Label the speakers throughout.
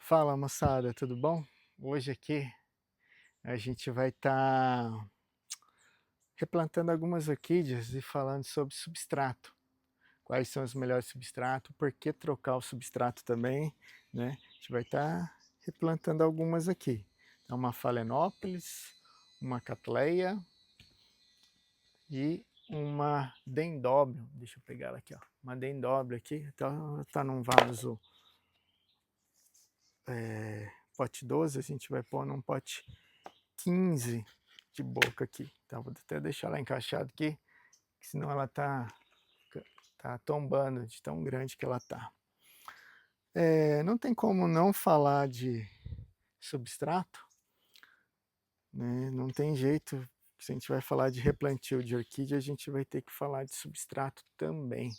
Speaker 1: Fala moçada, tudo bom? Hoje aqui a gente vai estar replantando algumas orquídeas e falando sobre substrato. Quais são os melhores substratos, por que trocar o substrato também, né? A gente vai estar replantando algumas aqui. Então, uma Phalaenopsis, uma Cattleya e uma Dendrobium. Deixa eu pegar ela aqui, ó. Uma Dendrobium aqui, então tá num vaso pote 12, a gente vai pôr num pote 15 de boca aqui. Então vou até deixar ela encaixada aqui, senão ela tá tombando de tão grande que ela tá. Não tem como não falar de substrato, né? Não tem jeito. Se a gente vai falar de replantio de orquídea, a gente vai ter que falar de substrato também,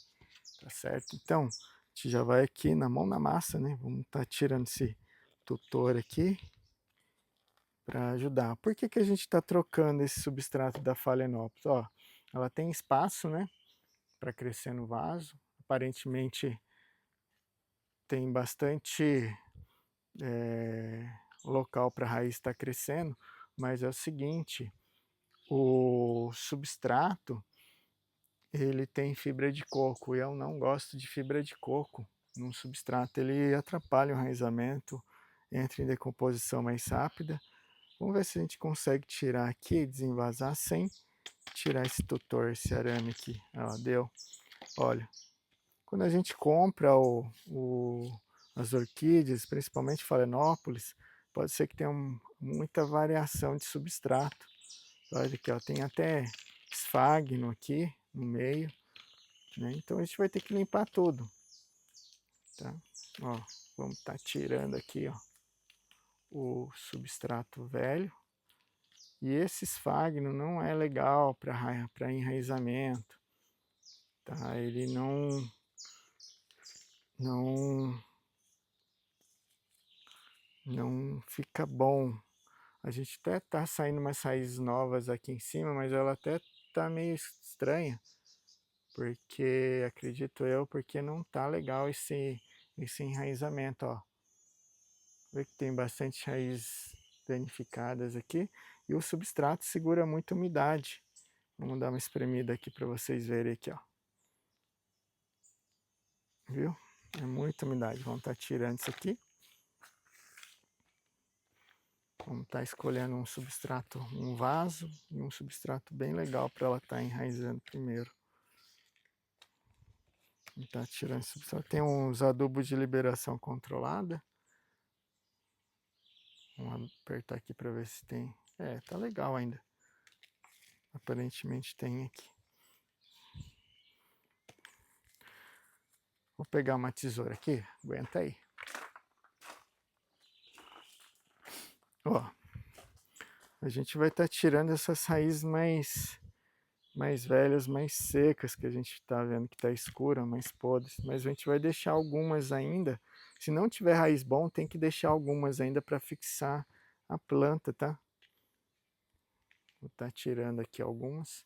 Speaker 1: tá certo? Então, a gente já vai aqui na mão na massa, né? Vamos estar tirando esse tutor aqui para ajudar. Por que que a gente está trocando esse substrato da Phalaenopsis? Ó, ela tem espaço, né, para crescer no vaso. Aparentemente tem bastante local para a raiz estar crescendo, mas é o seguinte, o substrato ele tem fibra de coco e eu não gosto de fibra de coco num substrato, ele atrapalha o enraizamento, entra em decomposição mais rápida. Vamos ver se a gente consegue tirar aqui, desenvasar sem tirar esse tutor, esse arame aqui. Ó, deu. Olha, quando a gente compra as orquídeas, principalmente Phalaenopsis, pode ser que tenha muita variação de substrato. Olha aqui, ó, tem até esfagno aqui no meio, né? Então a gente vai ter que limpar tudo, tá? Ó, vamos estar tirando aqui, ó, o substrato velho. E esse esfagno não é legal para enraizamento, tá? Ele não, não fica bom. A gente até tá saindo umas raízes novas aqui em cima, mas ela até tá meio estranha, porque acredito eu, porque não tá legal esse enraizamento, ó. Vê que tem bastante raízes danificadas aqui e o substrato segura muita umidade. Vamos dar uma espremida aqui para vocês verem aqui, ó. Viu? É muita umidade. Vamos estar tirando isso aqui. Vamos estar escolhendo um substrato, um vaso e um substrato bem legal para ela estar enraizando primeiro. Vamos estar tirando esse substrato. Tem uns adubos de liberação controlada. Vamos apertar aqui para ver se tem. Tá legal ainda. Aparentemente tem aqui. Vou pegar uma tesoura aqui. Aguenta aí. Ó, a gente vai estar tirando essas raízes mais velhas, mais secas, que a gente está vendo que está escura, mais podres, mas a gente vai deixar algumas ainda. Se não tiver raiz bom, tem que deixar algumas ainda para fixar a planta, tá? Vou estar tirando aqui algumas.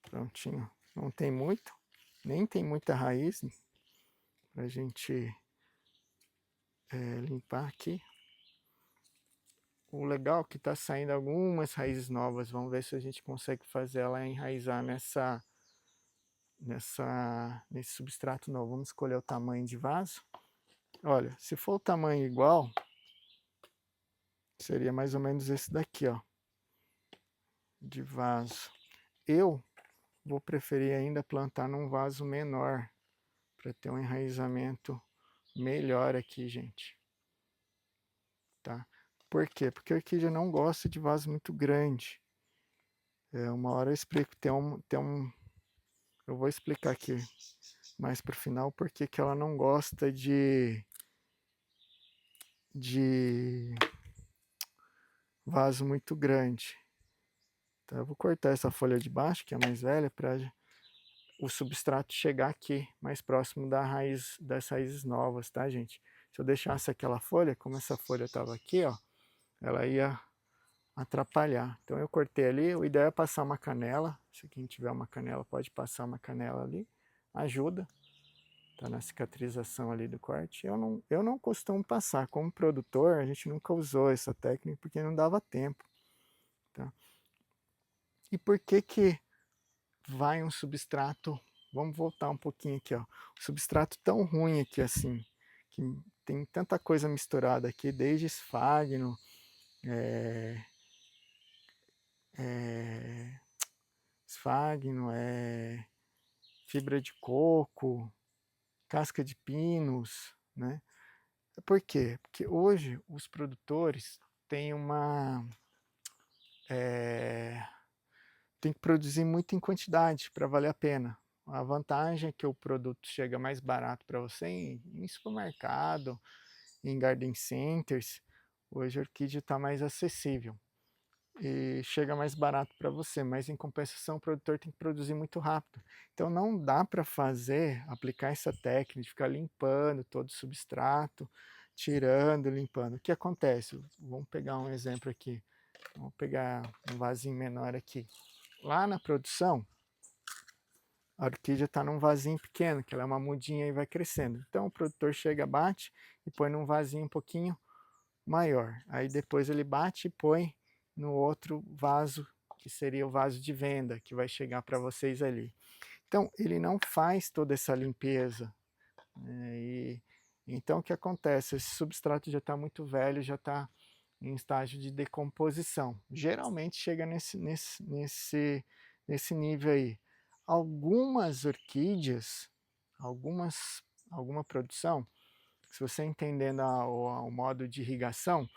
Speaker 1: Prontinho. Não tem muito, nem tem muita raiz para a gente limpar aqui. O legal é que está saindo algumas raízes novas. Vamos ver se a gente consegue fazer ela enraizar nesse substrato novo. Vamos escolher o tamanho de vaso. Olha, se for o tamanho igual, seria mais ou menos esse daqui, ó, de vaso. Eu vou preferir ainda plantar num vaso menor, para ter um enraizamento melhor aqui, gente. Tá? Por quê? Porque a orquídea não gosta de vaso muito grande. Uma hora eu explico, eu vou explicar aqui mais para o final porque que ela não gosta de vaso muito grande. Então eu vou cortar essa folha de baixo, que é a mais velha, para o substrato chegar aqui, mais próximo das raízes novas, tá, gente? Se eu deixasse aquela folha, como essa folha estava aqui, ó, ela ia atrapalhar. Então eu cortei ali, o ideal é passar uma canela. Se quem tiver uma canela pode passar uma canela ali, ajuda. tá na cicatrização ali do corte. Eu não costumo passar, como produtor a gente nunca usou essa técnica porque não dava tempo, tá. E por que que vai um substrato, vamos voltar um pouquinho aqui, ó, um substrato tão ruim aqui assim, que tem tanta coisa misturada aqui, desde esfagno, eh eh, esfagno, fibra de coco, casca de pinos, né. Por quê? Porque hoje os produtores têm eh, tem que produzir muito em quantidade para valer a pena. A vantagem é que o produto chega mais barato para você em supermercado, em garden centers. Hoje a orquídea está mais acessível e chega mais barato para você, mas em compensação o produtor tem que produzir muito rápido. Então não dá para fazer, aplicar essa técnica de ficar limpando todo o substrato, tirando, limpando. O que acontece? Vamos pegar um exemplo aqui, vamos pegar um vasinho menor aqui. Lá na produção, a orquídea está num vasinho pequeno, que ela é uma mudinha e vai crescendo. Então o produtor chega, bate e põe num vasinho um pouquinho maior. Aí depois ele bate e põe no outro vaso, que seria o vaso de venda, que vai chegar para vocês ali. Então ele não faz toda essa limpeza, né, então o que acontece? Esse substrato já está muito velho, já está em estágio de decomposição. Geralmente chega nesse nível aí. Algumas orquídeas, alguma produção, se você entendendo o modo de irrigação,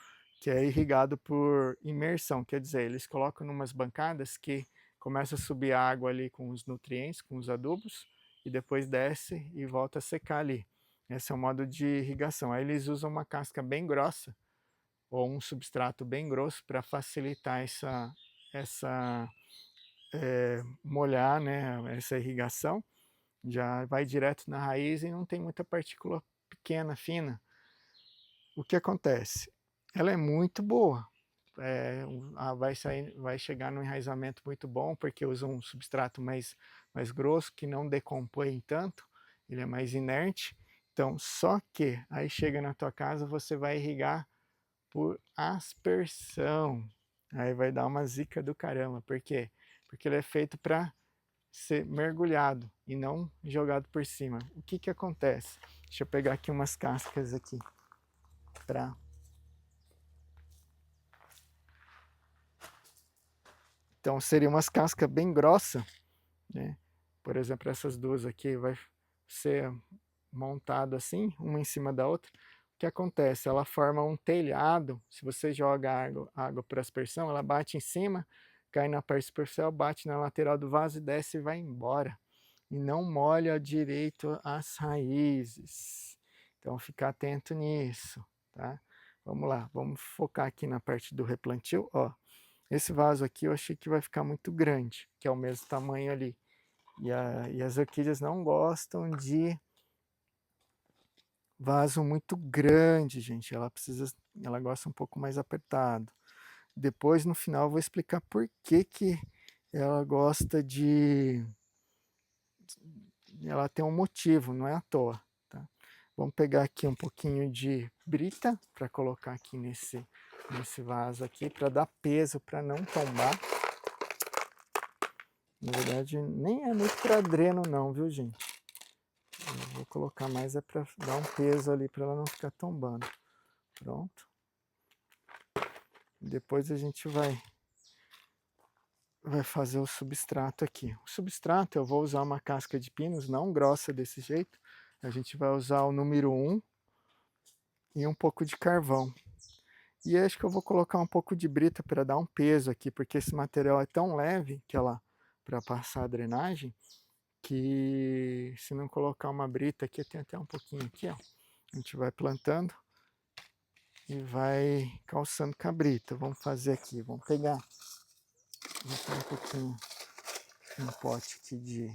Speaker 1: que é irrigado por imersão, quer dizer, eles colocam numas bancadas que começa a subir a água ali com os nutrientes, com os adubos, e depois desce e volta a secar ali. Esse é o modo de irrigação. Aí eles usam uma casca bem grossa, ou um substrato bem grosso para facilitar molhar, né, essa irrigação, já vai direto na raiz e não tem muita partícula pequena, fina. O que acontece? Ela é muito boa, vai chegar no enraizamento muito bom, porque usa um substrato mais grosso, que não decompõe tanto, ele é mais inerte. Então, só que aí chega na tua casa, você vai irrigar por aspersão. Aí vai dar uma zica do caramba. Por quê? Porque ele é feito para ser mergulhado e não jogado por cima. O que que acontece? Deixa eu pegar aqui umas cascas aqui para. Então seria umas cascas bem grossas, né? Por exemplo, essas duas aqui vai ser montado assim, uma em cima da outra. O que acontece? Ela forma um telhado. Se você joga água por aspersão, ela bate em cima, cai na parte superficial, bate na lateral do vaso e desce e vai embora. E não molha direito as raízes. Então fica atento nisso, tá? Vamos lá, vamos focar aqui na parte do replantio. Ó, esse vaso aqui eu achei que vai ficar muito grande, que é o mesmo tamanho ali. E as orquídeas não gostam de vaso muito grande, gente. Ela gosta um pouco mais apertado. Depois, no final, eu vou explicar por que que ela gosta ela tem um motivo, não é à toa, tá? Vamos pegar aqui um pouquinho de brita para colocar aqui nesse vaso aqui, para dar peso, para não tombar. Na verdade, nem é muito para dreno não, viu, gente? Eu vou colocar mais para dar um peso ali, para ela não ficar tombando. Pronto. Depois a gente vai fazer o substrato aqui. O substrato eu vou usar uma casca de pinos, não grossa desse jeito. A gente vai usar o número 1 e um pouco de carvão. E acho que eu vou colocar um pouco de brita para dar um peso aqui, porque esse material é tão leve que ela para passar a drenagem, que se não colocar uma brita aqui, tem até um pouquinho aqui, ó. A gente vai plantando e vai calçando com a brita. Vamos fazer aqui, vamos pegar um pouquinho, um pote aqui de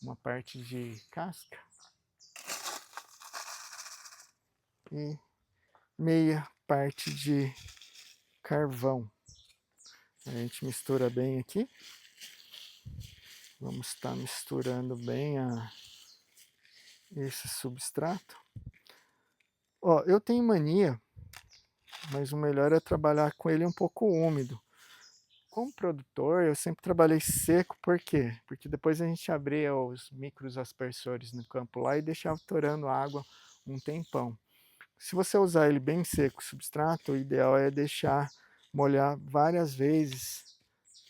Speaker 1: uma parte de casca e meia parte de carvão. A gente mistura bem aqui. Vamos estar misturando bem esse substrato. Ó, eu tenho mania, mas o melhor é trabalhar com ele um pouco úmido. Como produtor, eu sempre trabalhei seco, por quê? Porque depois a gente abria os micros aspersores no campo lá e deixava torando água um tempão. Se você usar ele bem seco, o substrato, o ideal é deixar molhar várias vezes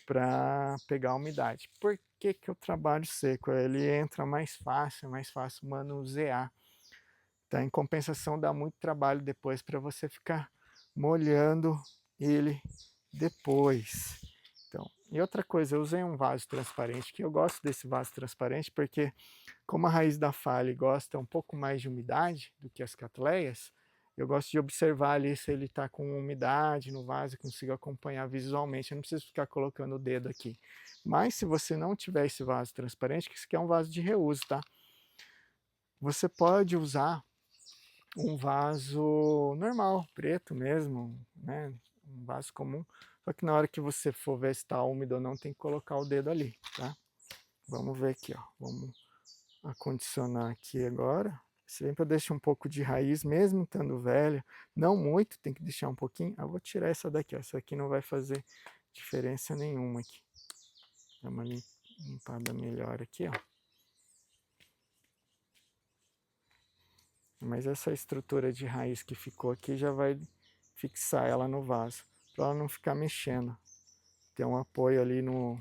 Speaker 1: para pegar a umidade. Por que que eu trabalho seco? Ele entra mais fácil manusear. Tá? Em compensação, dá muito trabalho depois para você ficar molhando ele depois. Então, e outra coisa, eu usei um vaso transparente, que eu gosto desse vaso transparente porque como a raiz da Fale gosta um pouco mais de umidade do que as catleias, eu gosto de observar ali se ele está com umidade no vaso e consigo acompanhar visualmente. Eu não preciso ficar colocando o dedo aqui. Mas se você não tiver esse vaso transparente, que isso aqui é um vaso de reuso, tá? Você pode usar um vaso normal, preto mesmo, né? Um vaso comum. Só que na hora que você for ver se está úmido ou não, tem que colocar o dedo ali, tá? Vamos ver aqui, ó. Vamos acondicionar aqui agora. Sempre eu deixo um pouco de raiz, mesmo estando velho. Não muito, tem que deixar um pouquinho. Eu vou tirar essa daqui, ó. Essa aqui não vai fazer diferença nenhuma aqui. Dá uma limpada melhor aqui, ó. Mas essa estrutura de raiz que ficou aqui já vai fixar ela no vaso, para ela não ficar mexendo. Ter um apoio ali no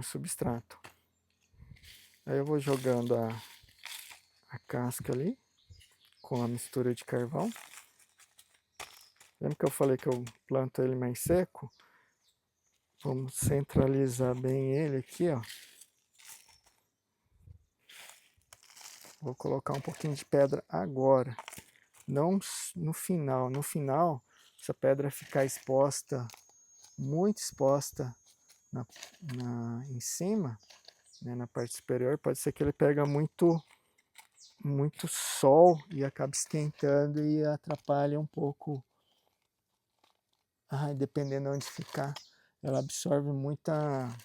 Speaker 1: substrato. Aí eu vou jogando a casca ali, com a mistura de carvão. Lembra que eu falei que eu planto ele mais seco? Vamos centralizar bem ele aqui, ó. Vou colocar um pouquinho de pedra agora, não no final. No final, essa pedra ficar exposta, muito exposta em cima, né, na parte superior, pode ser que ele pega muito sol e acaba esquentando e atrapalha um pouco. Dependendo de onde ficar, ela absorve muita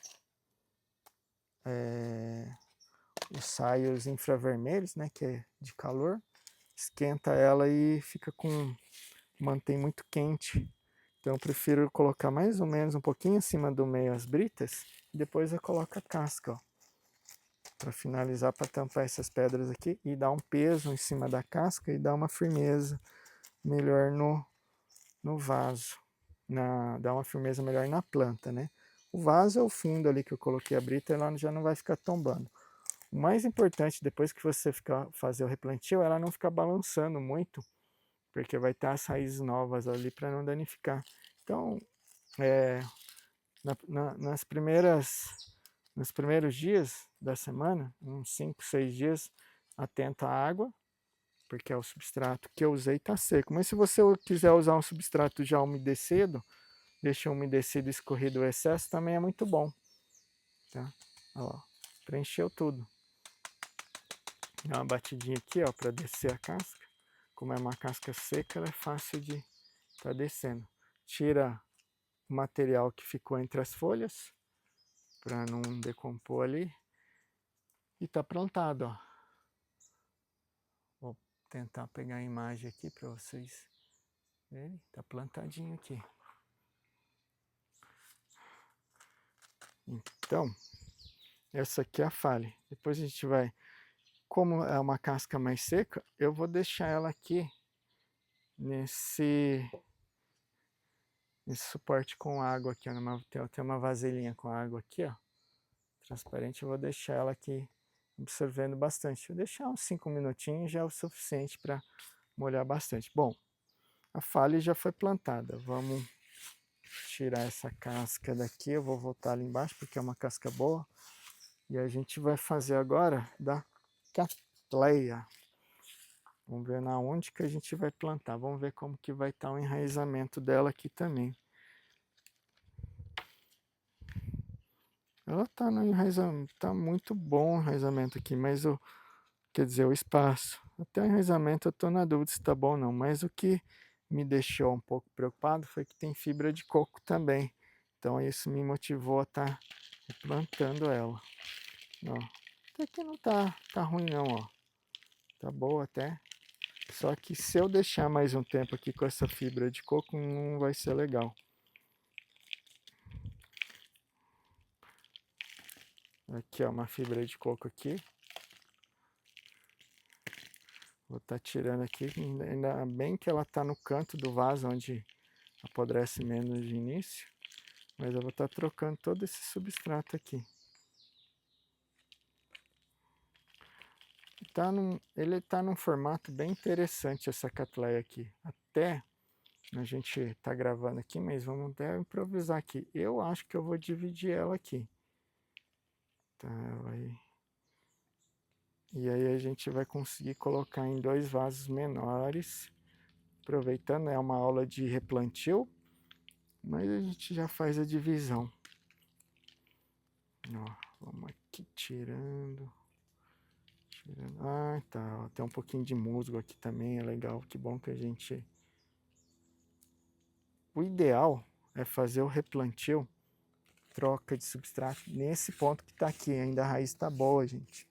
Speaker 1: os saios infravermelhos, né, que é de calor, esquenta ela e mantém muito quente. Então eu prefiro colocar mais ou menos um pouquinho acima do meio as britas e depois eu coloco a casca, ó, para finalizar, para tampar essas pedras aqui e dar um peso em cima da casca e dar uma firmeza melhor no vaso, dar uma firmeza melhor na planta, né? O vaso é o fundo ali que eu coloquei a brita, ela já não vai ficar tombando. O mais importante, depois que você fazer o replantio, ela não ficar balançando muito, porque vai ter as raízes novas ali para não danificar. Então, nos primeiros dias da semana, uns 5, 6 dias, atenta à água, porque é o substrato que eu usei está seco. Mas se você quiser usar um substrato já umedecido, deixa umedecido e escorrido o excesso, também é muito bom. Tá? Ó, preencheu tudo. Dá uma batidinha aqui, ó, para descer a casca. Como é uma casca seca, ela é fácil de estar descendo. Tira o material que ficou entre as folhas, para não decompor ali. E tá plantado, ó. Vou tentar pegar a imagem aqui para vocês verem. Tá plantadinho aqui. Então, essa aqui é a Fale. Depois a gente vai... Como é uma casca mais seca, eu vou deixar ela aqui nesse suporte com água aqui, ó, tem uma vasilhinha com água aqui, ó, transparente. Eu vou deixar ela aqui absorvendo bastante. Vou deixar uns 5 minutinhos, já é o suficiente para molhar bastante. Bom, a Fale já foi plantada. Vamos tirar essa casca daqui. Eu vou voltar ali embaixo porque é uma casca boa. E a gente vai fazer agora da catleia. Vamos ver na onde que a gente vai plantar. Vamos ver como que vai estar o enraizamento dela aqui também. Ela está no enraizamento, tá muito bom o enraizamento aqui, mas quer dizer, o espaço. Até o enraizamento eu estou na dúvida se está bom ou não, mas o que me deixou um pouco preocupado foi que tem fibra de coco também. Então isso me motivou a estar plantando ela. Ó, até que não tá ruim não, ó. Tá boa até. Só que se eu deixar mais um tempo aqui com essa fibra de coco, não vai ser legal. Aqui, ó, uma fibra de coco aqui. Vou estar tirando aqui, ainda bem que ela está no canto do vaso, onde apodrece menos de início. Mas eu vou estar trocando todo esse substrato aqui. Ele está num formato bem interessante, essa Cattleya aqui. Até a gente está gravando aqui, mas vamos até improvisar aqui. Eu acho que eu vou dividir ela aqui. Tá, e aí a gente vai conseguir colocar em 2 vasos menores. Aproveitando, é uma aula de replantio, mas a gente já faz a divisão. Ó, vamos aqui tirando. Ah, tá. Ó, tem um pouquinho de musgo aqui também, é legal. Que bom que a gente... O ideal é fazer o replantio, troca de substrato, nesse ponto que tá aqui. Ainda a raiz tá boa, gente.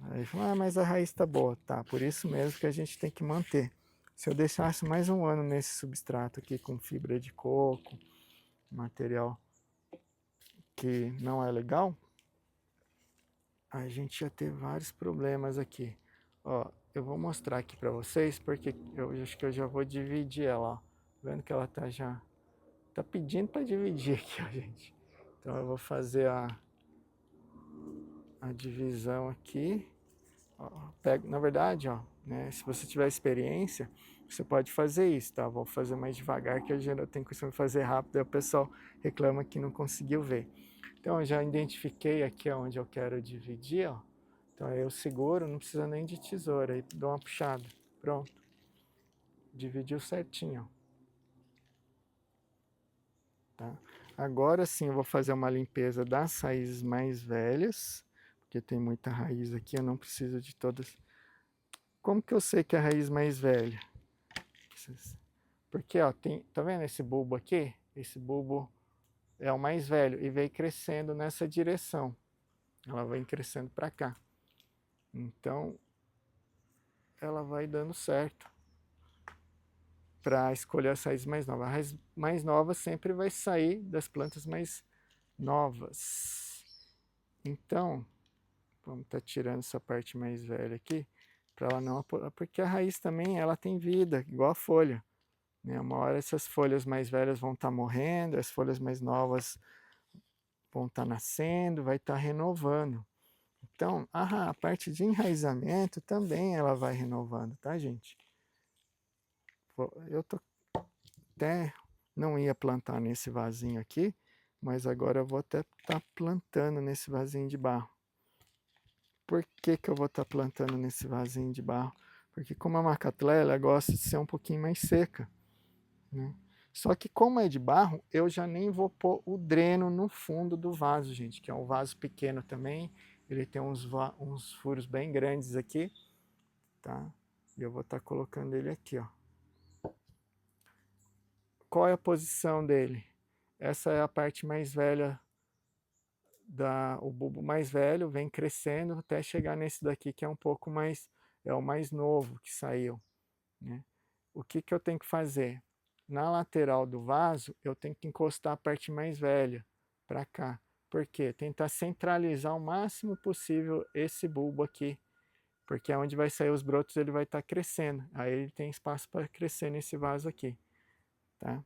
Speaker 1: Aí fala, ah, mas a raiz tá boa. Tá, por isso mesmo que a gente tem que manter. Se eu deixasse mais um ano nesse substrato aqui com fibra de coco, material que não é legal, a gente ia ter vários problemas aqui. Ó, eu vou mostrar aqui para vocês, porque eu acho que eu já vou dividir ela, ó. Vendo que ela tá já... Tá pedindo para dividir aqui, ó, gente. Então eu vou fazer a divisão aqui. Ó, pego, na verdade, ó, né, se você tiver experiência, você pode fazer isso, tá? Vou fazer mais devagar, que eu tenho costume de fazer rápido, aí o pessoal reclama que não conseguiu ver. Então eu já identifiquei aqui onde eu quero dividir, ó. Então eu seguro, não precisa nem de tesoura, aí dou uma puxada, pronto. Dividiu certinho, ó. Tá? Agora sim eu vou fazer uma limpeza das raízes mais velhas, porque tem muita raiz aqui, eu não preciso de todas. Como que eu sei que é a raiz mais velha? Porque, ó, tá vendo esse bulbo aqui? Esse bulbo é o mais velho e veio crescendo nessa direção. Ela vem crescendo para cá. Então, ela vai dando certo para escolher as raízes mais novas. A raiz mais nova sempre vai sair das plantas mais novas. Então, vamos estar tirando essa parte mais velha aqui, para ela não... Porque a raiz também, ela tem vida, igual a folha. Né? Uma hora essas folhas mais velhas vão estar morrendo, as folhas mais novas vão estar nascendo, vai estar renovando. Então, a parte de enraizamento também ela vai renovando, tá, gente? Eu até não ia plantar nesse vasinho aqui, mas agora eu vou até estar plantando nesse vasinho de barro. Por que que eu vou estar plantando nesse vasinho de barro? Porque como a Macatleya, ela gosta de ser um pouquinho mais seca, né? Só que como é de barro, eu já nem vou pôr o dreno no fundo do vaso, gente, que é um vaso pequeno também. Ele tem uns furos bem grandes aqui, tá? E eu vou estar colocando ele aqui, ó. Qual é a posição dele? Essa é a parte mais velha, o bulbo mais velho, vem crescendo até chegar nesse daqui, que é um pouco mais, é o mais novo que saiu, né? O que que eu tenho que fazer? Na lateral do vaso, eu tenho que encostar a parte mais velha para cá. Por quê? Tentar centralizar o máximo possível esse bulbo aqui, porque é onde vai sair os brotos, ele vai estar crescendo. Aí ele tem espaço para crescer nesse vaso aqui, tá?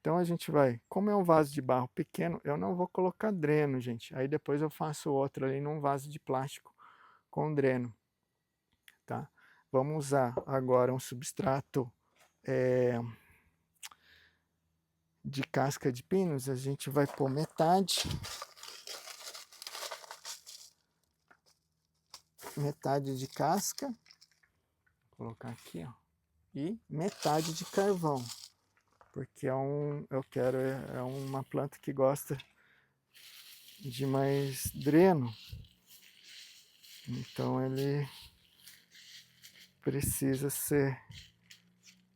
Speaker 1: Então a gente vai, como é um vaso de barro pequeno, eu não vou colocar dreno, gente. Aí depois eu faço outro ali num vaso de plástico com dreno, tá? Vamos usar agora um substrato de casca de pinos. A gente vai pôr metade de casca, vou colocar aqui, ó, e metade de carvão, porque eu quero, é uma planta que gosta de mais dreno, então ele precisa ser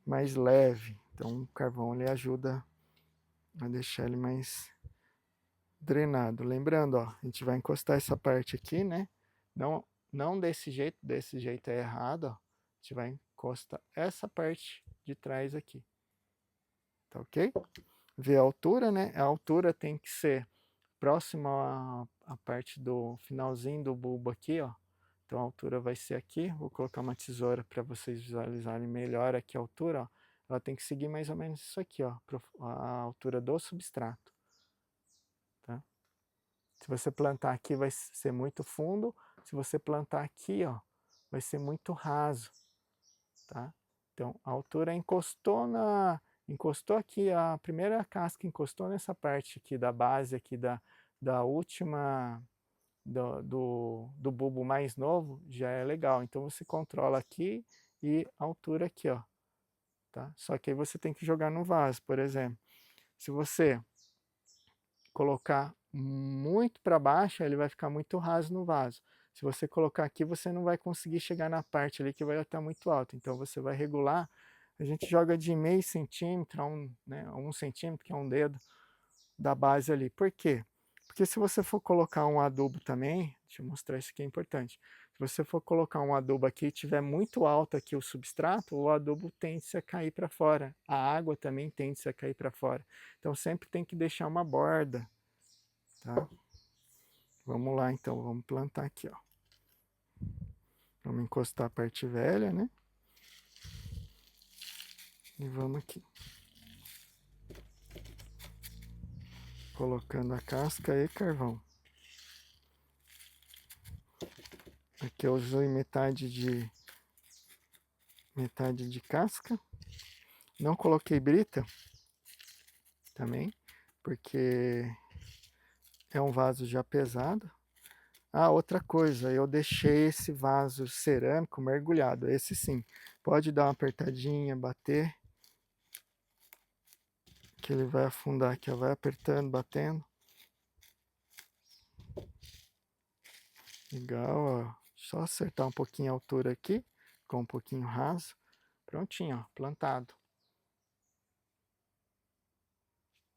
Speaker 1: mais leve, então o carvão ele ajuda a deixar ele mais drenado. Lembrando, ó, a gente vai encostar essa parte aqui, né? Não não desse jeito é errado, ó. A gente vai encostar essa parte de trás aqui, tá ok? Ver a altura, né? A altura tem que ser próxima à parte do finalzinho do bulbo aqui, ó. Então a altura vai ser aqui, vou colocar uma tesoura para vocês visualizarem melhor aqui a altura, ó. Ela tem que seguir mais ou menos isso aqui, ó, a altura do substrato, tá? Se você plantar aqui vai ser muito fundo, se você plantar aqui, ó, vai ser muito raso, tá? Então a altura encostou aqui, a primeira casca encostou nessa parte aqui da base aqui da última do bulbo mais novo, já é legal. Então você controla aqui e a altura aqui, ó, tá? Só que aí você tem que jogar no vaso, por exemplo. Se você colocar muito para baixo, ele vai ficar muito raso no vaso. Se você colocar aqui, você não vai conseguir chegar na parte ali que vai estar muito alto. Então você vai regular. A gente joga de meio centímetro a 1 centímetro, que é um dedo da base ali. Por quê? Porque se você for colocar um adubo também, deixa eu mostrar isso aqui, é importante. Se você for colocar um adubo aqui e tiver muito alto aqui o substrato, o adubo tende a cair para fora. A água também tende a cair para fora. Então sempre tem que deixar uma borda, tá? Vamos lá então, vamos plantar aqui, ó. Vamos encostar a parte velha, né? E vamos aqui. Colocando a casca e carvão. Aqui eu usei metade de casca. Não coloquei brita também, porque é um vaso já pesado. Ah, outra coisa, eu deixei esse vaso cerâmico mergulhado. Esse sim, pode dar uma apertadinha, bater, que ele vai afundar aqui, ó. Vai apertando, batendo. Legal, ó. Só acertar um pouquinho a altura aqui, ficou um pouquinho raso. Prontinho, ó, plantado.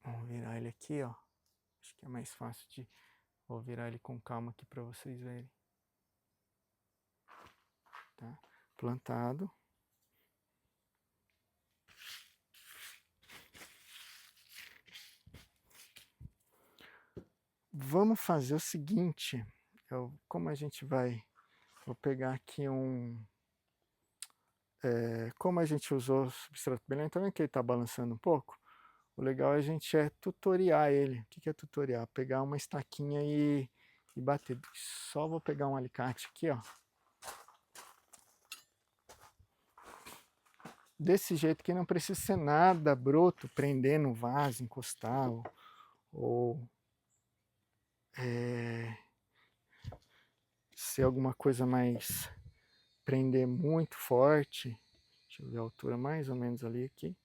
Speaker 1: Vamos virar ele aqui, ó. Acho que é mais fácil de... Vou virar ele com calma aqui para vocês verem. Tá? Plantado. Vamos fazer o seguinte, como a gente vai... Vou pegar aqui como a gente usou o substrato brilhante, então é que ele está balançando um pouco. O legal é a gente tutoriar ele. O que é tutoriar? Pegar uma estaquinha e bater. Só vou pegar um alicate aqui, ó. Desse jeito que não precisa ser nada bruto, prender no vaso, encostar, ou ser alguma coisa mais, prender muito forte. Deixa eu ver a altura mais ou menos ali aqui.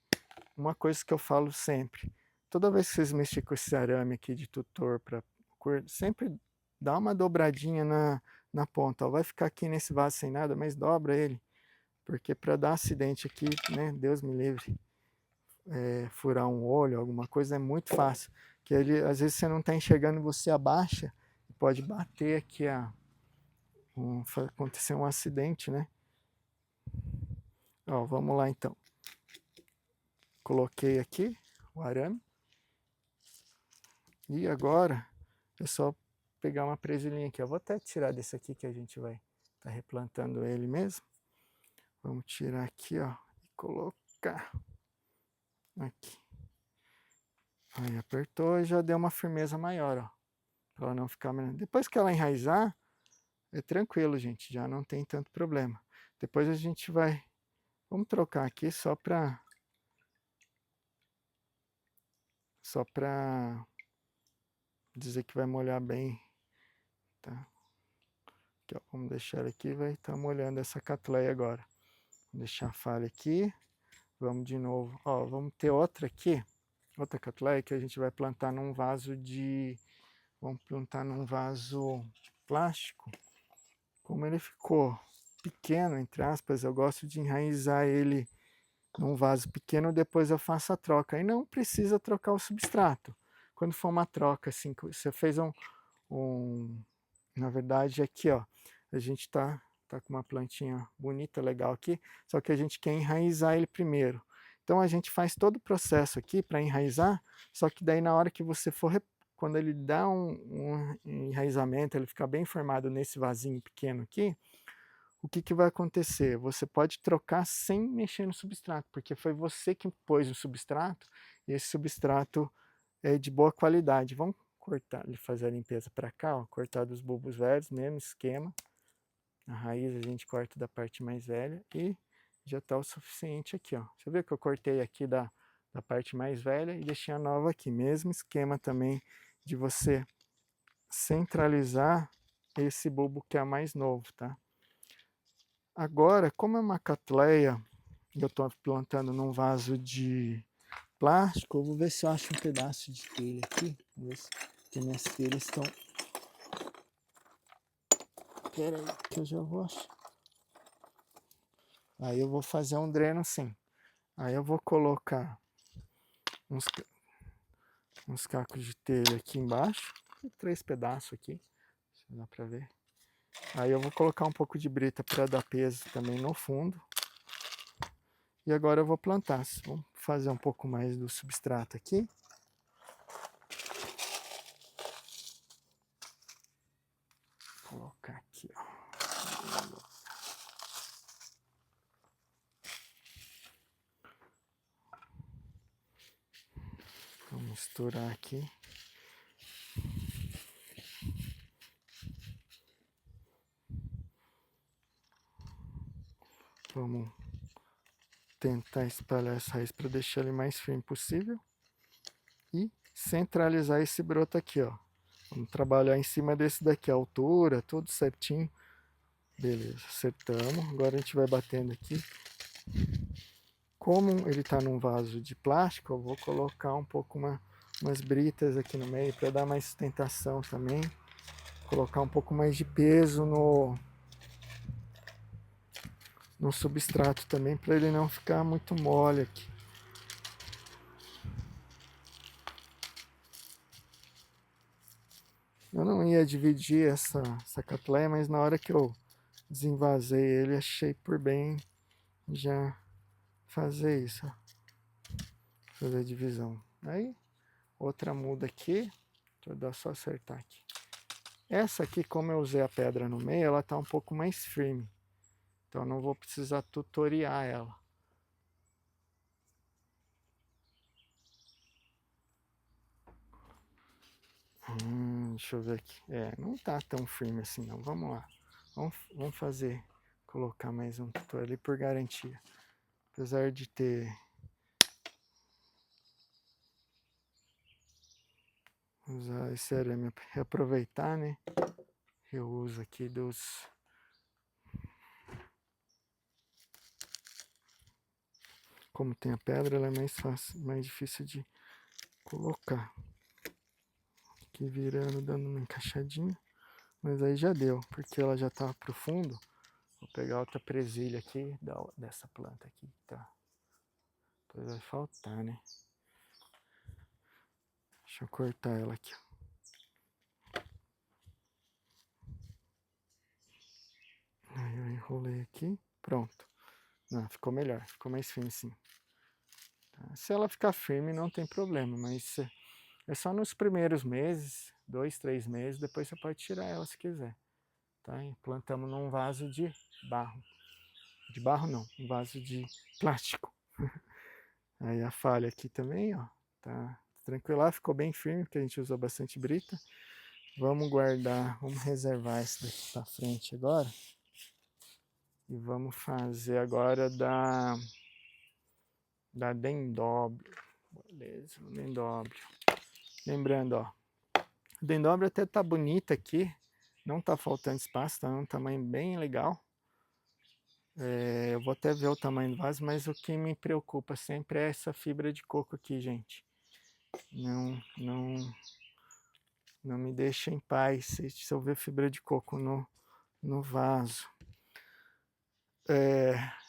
Speaker 1: Uma coisa que eu falo sempre, toda vez que vocês mexem com esse arame aqui de tutor para cor, sempre dá uma dobradinha na ponta. Ó, vai ficar aqui nesse vaso sem nada, mas dobra ele, porque para dar acidente aqui, né, Deus me livre, furar um olho, alguma coisa é muito fácil, que ele, às vezes você não está enxergando, você abaixa e pode bater aqui, acontecer um acidente, né? Ó, vamos lá então. Coloquei aqui o arame. E agora é só pegar uma presilhinha aqui. Eu vou até tirar desse aqui que a gente vai estar replantando ele mesmo. Vamos tirar aqui, ó, e colocar aqui. Aí apertou e já deu uma firmeza maior, ó, para ela não ficar... Depois que ela enraizar, é tranquilo, gente, já não tem tanto problema. Depois a gente vai... Vamos trocar aqui só para dizer que vai molhar bem, tá? Aqui, ó, vamos deixar aqui, vai estar molhando essa catleia agora. Vou deixar a falha aqui. Vamos de novo. Ó, vamos ter outra aqui, outra catleia que a gente vai plantar num vaso de... Vamos plantar num vaso plástico. Como ele ficou pequeno, entre aspas, eu gosto de enraizar ele num vaso pequeno, depois eu faço a troca. Aí não precisa trocar o substrato. Quando for uma troca, assim, você fez na verdade, aqui, ó, a gente tá com uma plantinha bonita, legal aqui, só que a gente quer enraizar ele primeiro. Então a gente faz todo o processo aqui para enraizar, só que daí na hora que você for, quando ele dá um enraizamento, ele fica bem formado nesse vasinho pequeno aqui, o que que vai acontecer? Você pode trocar sem mexer no substrato, porque foi você que pôs o substrato, e esse substrato é de boa qualidade. Vamos cortar, fazer a limpeza para cá, ó, cortar dos bulbos velhos, mesmo esquema. A raiz a gente corta da parte mais velha e já está o suficiente aqui, ó. Você vê que eu cortei aqui da parte mais velha e deixei a nova aqui. Mesmo esquema também de você centralizar esse bulbo que é mais novo, tá? Agora, como é uma catleia, eu estou plantando num vaso de plástico, eu vou ver se eu acho um pedaço de telha aqui. Vamos ver se as minhas telhas estão... Pera aí, que eu já vou achar. Aí eu vou fazer um dreno sim. Aí eu vou colocar uns cacos de telha aqui embaixo. 3 pedaços aqui, se dá pra ver. Aí eu vou colocar um pouco de brita para dar peso também no fundo. E agora eu vou plantar. Vamos fazer um pouco mais do substrato aqui. Vou colocar aqui, ó. Vou misturar aqui. Vamos tentar espalhar essa raiz para deixar ele mais firme possível. E centralizar esse broto aqui, ó. Vamos trabalhar em cima desse daqui, a altura, tudo certinho. Beleza, acertamos. Agora a gente vai batendo aqui. Como ele está num vaso de plástico, eu vou colocar um pouco umas britas aqui no meio para dar mais sustentação também. Colocar um pouco mais de peso no substrato também, para ele não ficar muito mole aqui. Eu não ia dividir essa catleia, mas na hora que eu desenvasei ele, achei por bem já fazer isso, ó. Fazer a divisão. Aí, outra muda aqui, deixa eu dar só acertar aqui. Essa aqui, como eu usei a pedra no meio, ela tá um pouco mais firme. Então não vou precisar tutoriar ela. Deixa eu ver aqui. Não tá tão firme assim não. Vamos lá. Vamos fazer, colocar mais um tutor ali por garantia. Apesar de ter... usar esse arame para reaproveitar, né? Eu uso aqui dos... Como tem a pedra, ela é mais fácil, mais difícil de colocar. Aqui virando, dando uma encaixadinha. Mas aí já deu, porque ela já tá pro fundo. Vou pegar outra presilha aqui, dessa planta aqui, tá? Depois vai faltar, né? Deixa eu cortar ela aqui, ó. Aí eu enrolei aqui, pronto. Não, ficou melhor, ficou mais firme sim. Tá? Se ela ficar firme não tem problema, mas é só nos primeiros meses, 2, 3 meses, depois você pode tirar ela se quiser. Tá? E plantamos num vaso de barro. De barro não, um vaso de plástico. Aí a falha aqui também, ó, tá tranquila, ficou bem firme, porque a gente usou bastante brita. Vamos guardar, vamos reservar esse daqui para frente agora. E vamos fazer agora da dendróbio. Beleza, dendróbio. Lembrando, ó, o dendróbio até tá bonito aqui, não tá faltando espaço, tá um tamanho bem legal. Eu vou até ver o tamanho do vaso, mas o que me preocupa sempre é essa fibra de coco aqui, gente. Não me deixa em paz se eu ver fibra de coco no vaso.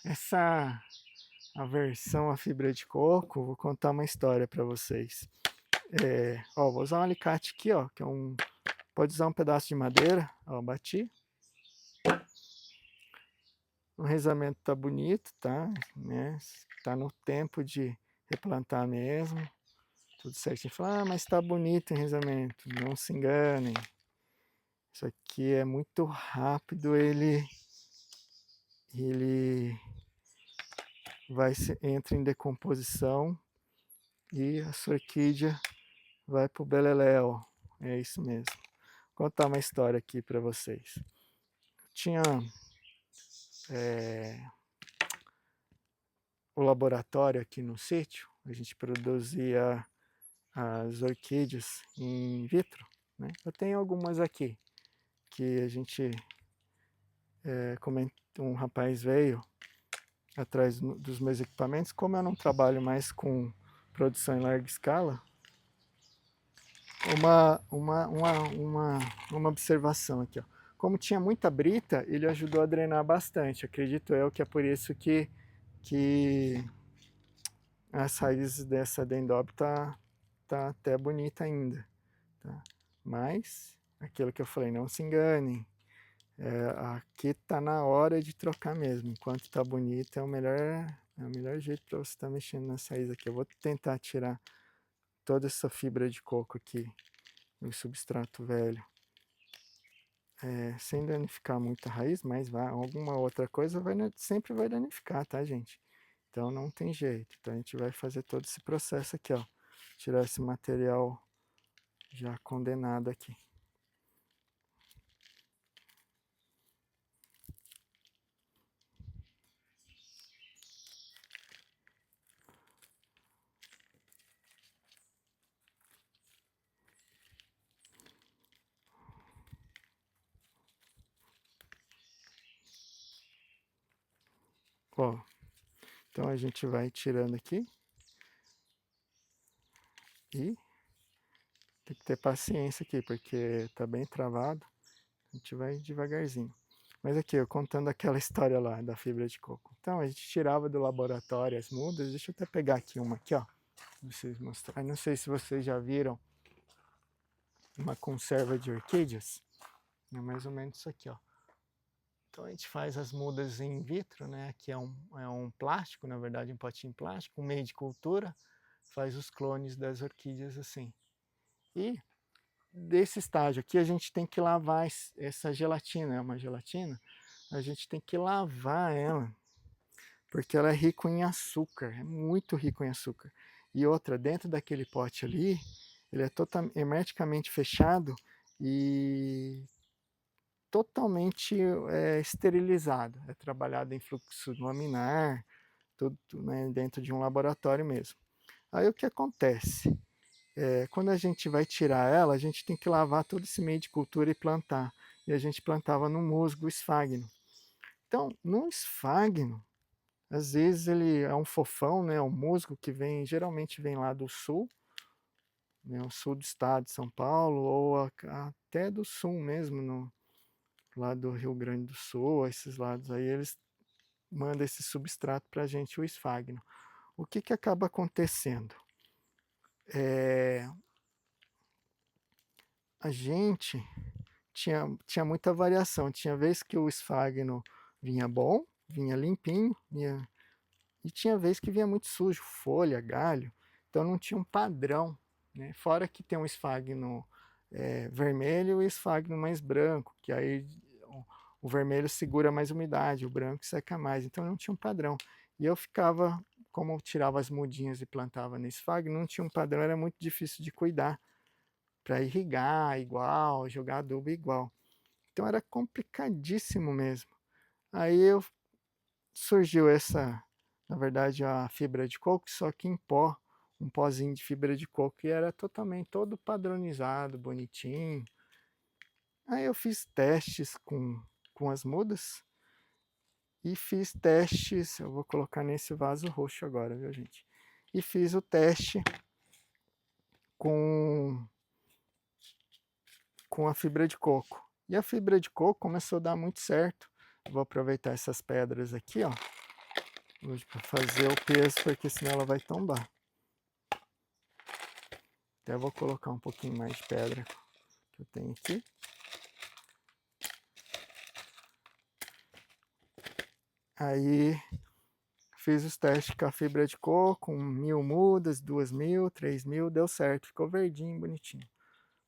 Speaker 1: Essa aversão à fibra de coco, vou contar uma história para vocês. Ó, vou usar um alicate aqui, ó, que é pode usar um pedaço de madeira, ó, bati. O enraizamento tá bonito, tá, né, tá no tempo de replantar mesmo, tudo certinho. Fala: "Ah, mas tá bonito o enraizamento", não se enganem, isso aqui é muito rápido, ele entra em decomposição e a sua orquídea vai pro beleléu, é isso mesmo. Vou contar uma história aqui para vocês. Tinha o laboratório aqui no sítio, a gente produzia as orquídeas in vitro, né? Eu tenho algumas aqui que a gente um rapaz veio atrás dos meus equipamentos. Como eu não trabalho mais com produção em larga escala, uma observação aqui, ó. Como tinha muita brita, ele ajudou a drenar bastante. Acredito eu que é por isso que as raízes dessa dendróbita tá até bonita ainda, tá? Mas aquilo que eu falei, não se enganem. Aqui tá na hora de trocar mesmo. Enquanto tá bonito, é o melhor jeito para você estar mexendo nessa raiz aqui. Eu vou tentar tirar toda essa fibra de coco aqui no substrato velho, sem danificar muito a raiz, mas alguma outra coisa sempre vai danificar, tá, gente? Então não tem jeito. Então a gente vai fazer todo esse processo aqui, ó. Tirar esse material já condenado aqui. Ó, então a gente vai tirando aqui. E tem que ter paciência aqui, porque tá bem travado. A gente vai devagarzinho. Mas aqui, eu contando aquela história lá da fibra de coco. Então, a gente tirava do laboratório as mudas. Deixa eu até pegar aqui uma aqui, ó. Pra vocês mostrarem. Não sei se vocês já viram uma conserva de orquídeas. É mais ou menos isso aqui, ó. Então, a gente faz as mudas in vitro, né? Aqui é um plástico, na verdade, um potinho plástico, um meio de cultura. Faz os clones das orquídeas assim. E desse estágio aqui a gente tem que lavar essa gelatina, é uma gelatina, a gente tem que lavar ela, porque ela é rica em açúcar, é muito rico em açúcar. E outra, dentro daquele pote ali, ele é hermeticamente fechado e totalmente esterilizado, é trabalhado em fluxo laminar, tudo, né, dentro de um laboratório mesmo. Aí o que acontece? Quando a gente vai tirar ela, a gente tem que lavar todo esse meio de cultura e plantar. E a gente plantava no musgo esfagno. Então, no esfagno, às vezes ele é um fofão, né, um musgo que geralmente vem lá do sul, né, o sul do estado de São Paulo, ou até do sul mesmo, lá do Rio Grande do Sul, esses lados aí, eles mandam esse substrato para a gente, o esfagno. O que acaba acontecendo? A gente tinha muita variação. Tinha vez que o esfagno vinha bom, vinha limpinho, e tinha vez que vinha muito sujo, folha, galho. Então não tinha um padrão, né? Fora que tem um esfagno vermelho e esfagno mais branco, que aí o vermelho segura mais umidade, o branco seca mais. Então não tinha um padrão. E eu ficava, como eu tirava as mudinhas e plantava no esfagno, não tinha um padrão, era muito difícil de cuidar para irrigar igual, jogar adubo igual. Então era complicadíssimo mesmo. Aí surgiu na verdade, a fibra de coco, só que em pó, um pozinho de fibra de coco, e era totalmente todo padronizado, bonitinho. Aí eu fiz testes com as mudas e fiz testes, eu vou colocar nesse vaso roxo agora, viu, gente? E fiz o teste com a fibra de coco. E a fibra de coco começou a dar muito certo. Vou aproveitar essas pedras aqui, ó, para fazer o peso, porque senão ela vai tombar. Até vou colocar um pouquinho mais de pedra que eu tenho aqui. Aí fiz os testes com a fibra de coco, 1.000 mudas, 2.000, 3.000, deu certo, ficou verdinho, bonitinho.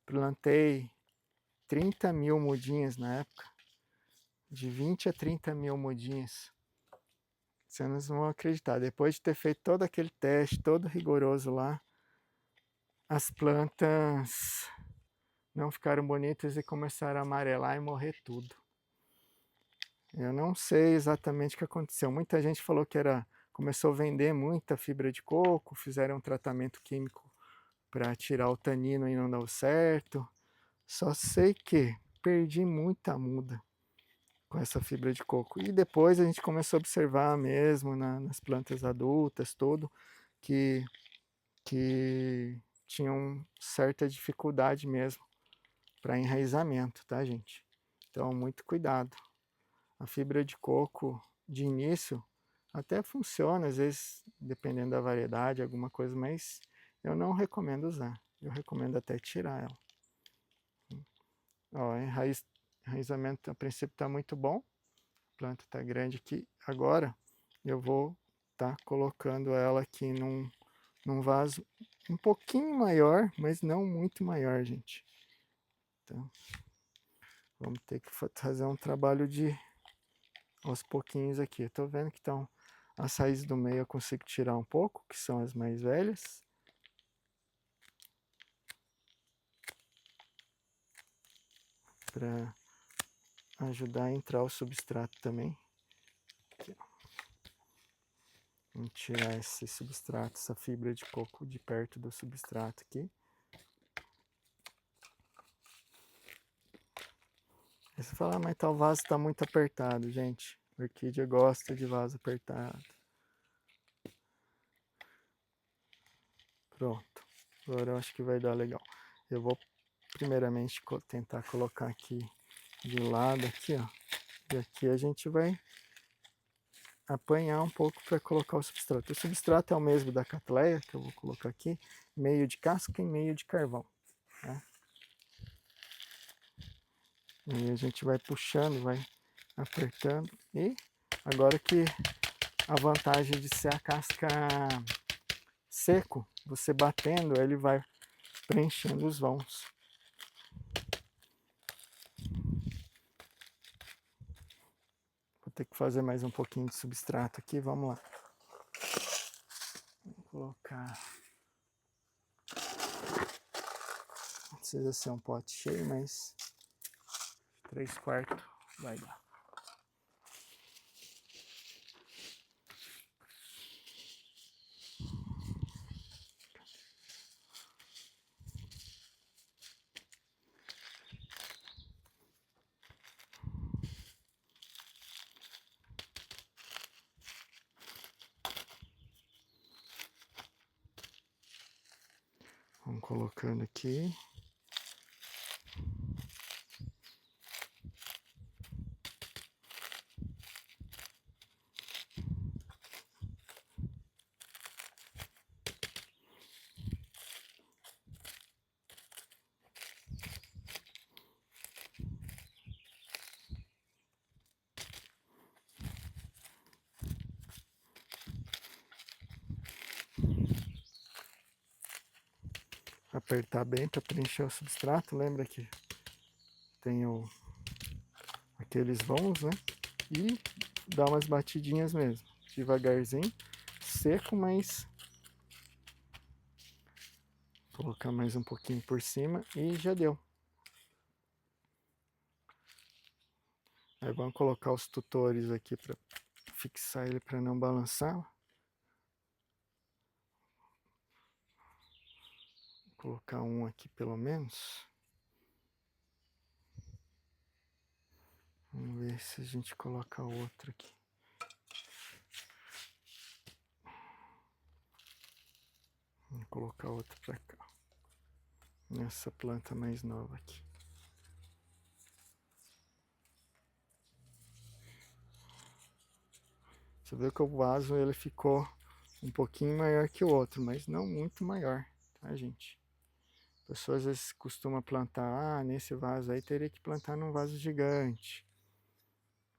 Speaker 1: Plantei 30.000 mudinhas na época, de 20 a 30.000 mudinhas. Vocês não vão acreditar, depois de ter feito todo aquele teste, todo rigoroso lá, as plantas não ficaram bonitas e começaram a amarelar e morrer tudo. Eu não sei exatamente o que aconteceu. Muita gente falou que começou a vender muita fibra de coco, fizeram um tratamento químico para tirar o tanino e não deu certo. Só sei que perdi muita muda com essa fibra de coco. E depois a gente começou a observar mesmo nas plantas adultas, tudo, que tinham certa dificuldade mesmo para enraizamento, tá, gente? Então, muito cuidado. A fibra de coco, de início, até funciona, às vezes, dependendo da variedade, alguma coisa, mas eu não recomendo usar. Eu recomendo até tirar ela. Ó, enraizamento a princípio está muito bom. A planta está grande aqui. Agora eu vou estar colocando ela aqui num vaso um pouquinho maior, mas não muito maior, gente. Então, vamos ter que fazer um trabalho de aos pouquinhos aqui. Estou vendo que estão as raízes do meio eu consigo tirar um pouco, que são as mais velhas. Para ajudar a entrar o substrato também. Aqui, vamos tirar esse substrato, essa fibra de coco de perto do substrato aqui. Aí você fala, mas tal vaso está muito apertado, gente. A orquídea gosta de vaso apertado. Pronto. Agora eu acho que vai dar legal. Eu vou primeiramente tentar colocar aqui de lado aqui, ó. E aqui a gente vai apanhar um pouco para colocar o substrato. O substrato é o mesmo da Cattleya, que eu vou colocar aqui, meio de casca e meio de carvão. Tá? E a gente vai puxando, vai apertando. E agora que a vantagem de ser a casca seco, você batendo, ele vai preenchendo os vãos. Vou ter que fazer mais um pouquinho de substrato aqui, vamos lá. Vou colocar... Não precisa ser um pote cheio, mas 3/4 vai dar. Vamos colocando aqui. Apertar bem para preencher o substrato. Lembra que tem aqueles vãos, né? E dar umas batidinhas mesmo, devagarzinho, seco, mas colocar mais um pouquinho por cima e já deu. Aí vamos colocar os tutores aqui para fixar ele para não balançar. Vou colocar um aqui pelo menos. Vamos ver se a gente coloca outro aqui. Vou colocar outro para cá. Nessa planta mais nova aqui. Você vê que o vaso ele ficou um pouquinho maior que o outro, mas não muito maior, tá, gente? A pessoa às vezes costuma plantar, nesse vaso aí teria que plantar num vaso gigante.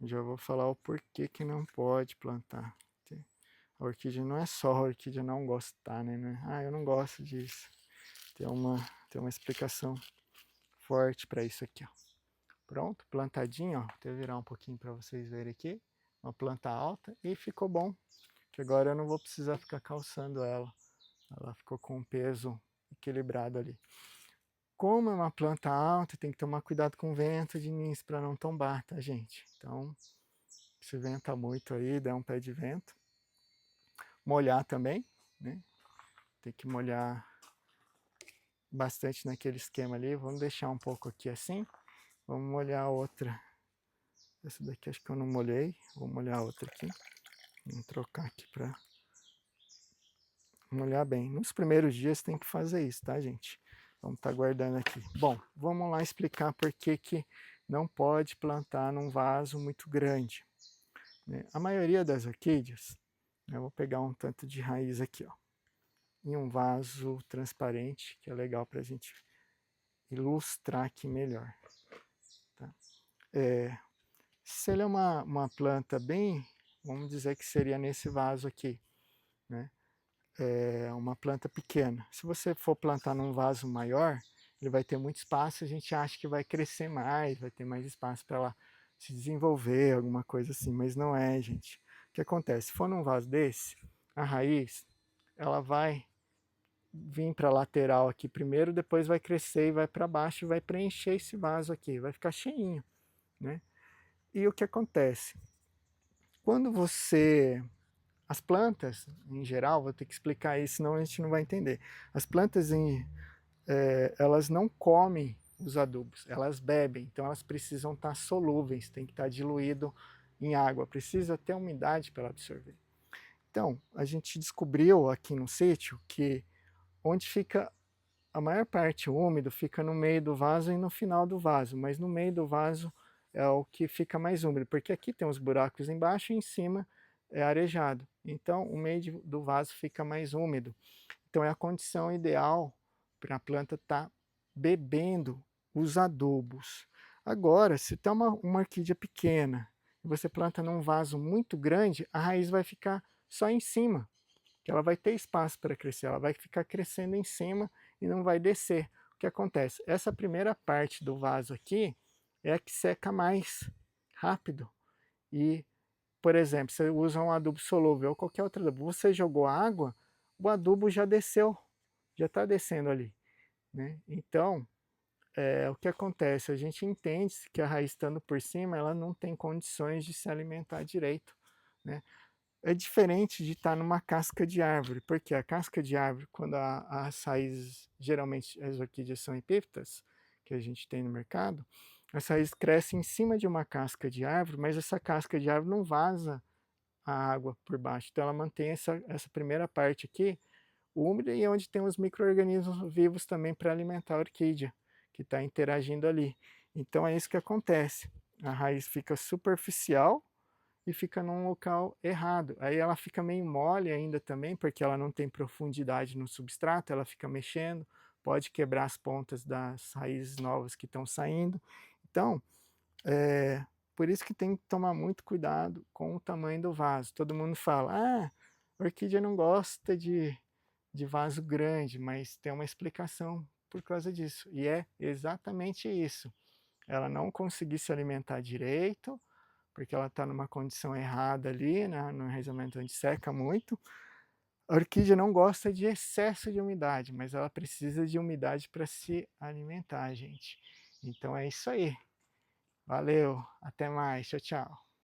Speaker 1: Já vou falar o porquê que não pode plantar. A orquídea não é só a orquídea não gostar, né? Eu não gosto disso. Tem uma, tem uma explicação forte para isso aqui, ó. Pronto, plantadinho, ó. Vou virar um pouquinho para vocês verem aqui. Uma planta alta e ficou bom. Que agora eu não vou precisar ficar calçando ela. Ela ficou com o peso equilibrado ali. Como é uma planta alta, tem que tomar cuidado com o vento de início para não tombar, tá, gente? Então, se venta muito aí, der um pé de vento. Molhar também, né? Tem que molhar bastante naquele esquema ali. Vamos deixar um pouco aqui assim. Vamos molhar a outra. Essa daqui acho que eu não molhei. Vou molhar a outra aqui. Vamos trocar aqui para molhar bem. Nos primeiros dias tem que fazer isso, tá, gente? Vamos estar guardando aqui. Bom, vamos lá explicar por que não pode plantar num vaso muito grande. A maioria das orquídeas, eu vou pegar um tanto de raiz aqui, ó, em um vaso transparente, que é legal para a gente ilustrar aqui melhor. Tá? Se ele é uma planta bem, vamos dizer que seria nesse vaso aqui, né? É uma planta pequena. Se você for plantar num vaso maior, ele vai ter muito espaço, a gente acha que vai crescer mais, vai ter mais espaço para ela se desenvolver, alguma coisa assim, mas não é, gente. O que acontece? Se for num vaso desse, a raiz, ela vai vir para a lateral aqui primeiro, depois vai crescer e vai para baixo e vai preencher esse vaso aqui, vai ficar cheinho, né? E o que acontece? Quando você... As plantas, em geral, vou ter que explicar isso, senão a gente não vai entender. As plantas, elas não comem os adubos, elas bebem, então elas precisam estar solúveis, tem que estar diluído em água, precisa ter umidade para ela absorver. Então, a gente descobriu aqui no sítio que onde fica a maior parte úmido fica no meio do vaso e no final do vaso, mas no meio do vaso é o que fica mais úmido, porque aqui tem os buracos embaixo e em cima é arejado. Então o meio do vaso fica mais úmido. Então é a condição ideal para a planta estar bebendo os adubos. Agora, se está uma orquídea pequena e você planta num vaso muito grande, a raiz vai ficar só em cima, que ela vai ter espaço para crescer, ela vai ficar crescendo em cima e não vai descer. O que acontece? Essa primeira parte do vaso aqui é a que seca mais rápido. E, por exemplo, você usa um adubo solúvel ou qualquer outro adubo, você jogou água, o adubo já desceu, já está descendo ali, né? Então, o que acontece? A gente entende que a raiz estando por cima, ela não tem condições de se alimentar direito, né? É diferente de estar numa casca de árvore, porque a casca de árvore, quando as raízes, geralmente as orquídeas são epífitas, que a gente tem no mercado, as raízes crescem em cima de uma casca de árvore, mas essa casca de árvore não vaza a água por baixo, então ela mantém essa primeira parte aqui úmida e é onde tem os micro-organismos vivos também para alimentar a orquídea, que está interagindo ali. Então é isso que acontece, a raiz fica superficial, e fica num local errado. Aí ela fica meio mole ainda também, porque ela não tem profundidade no substrato, ela fica mexendo, pode quebrar as pontas das raízes novas que estão saindo. Então, por isso que tem que tomar muito cuidado com o tamanho do vaso. Todo mundo fala, a orquídea não gosta de vaso grande, mas tem uma explicação por causa disso. E é exatamente isso. Ela não conseguir se alimentar direito, porque ela está numa condição errada ali, né, no enraizamento onde seca muito. A orquídea não gosta de excesso de umidade, mas ela precisa de umidade para se alimentar, gente. Então é isso aí. Valeu, até mais, tchau, tchau.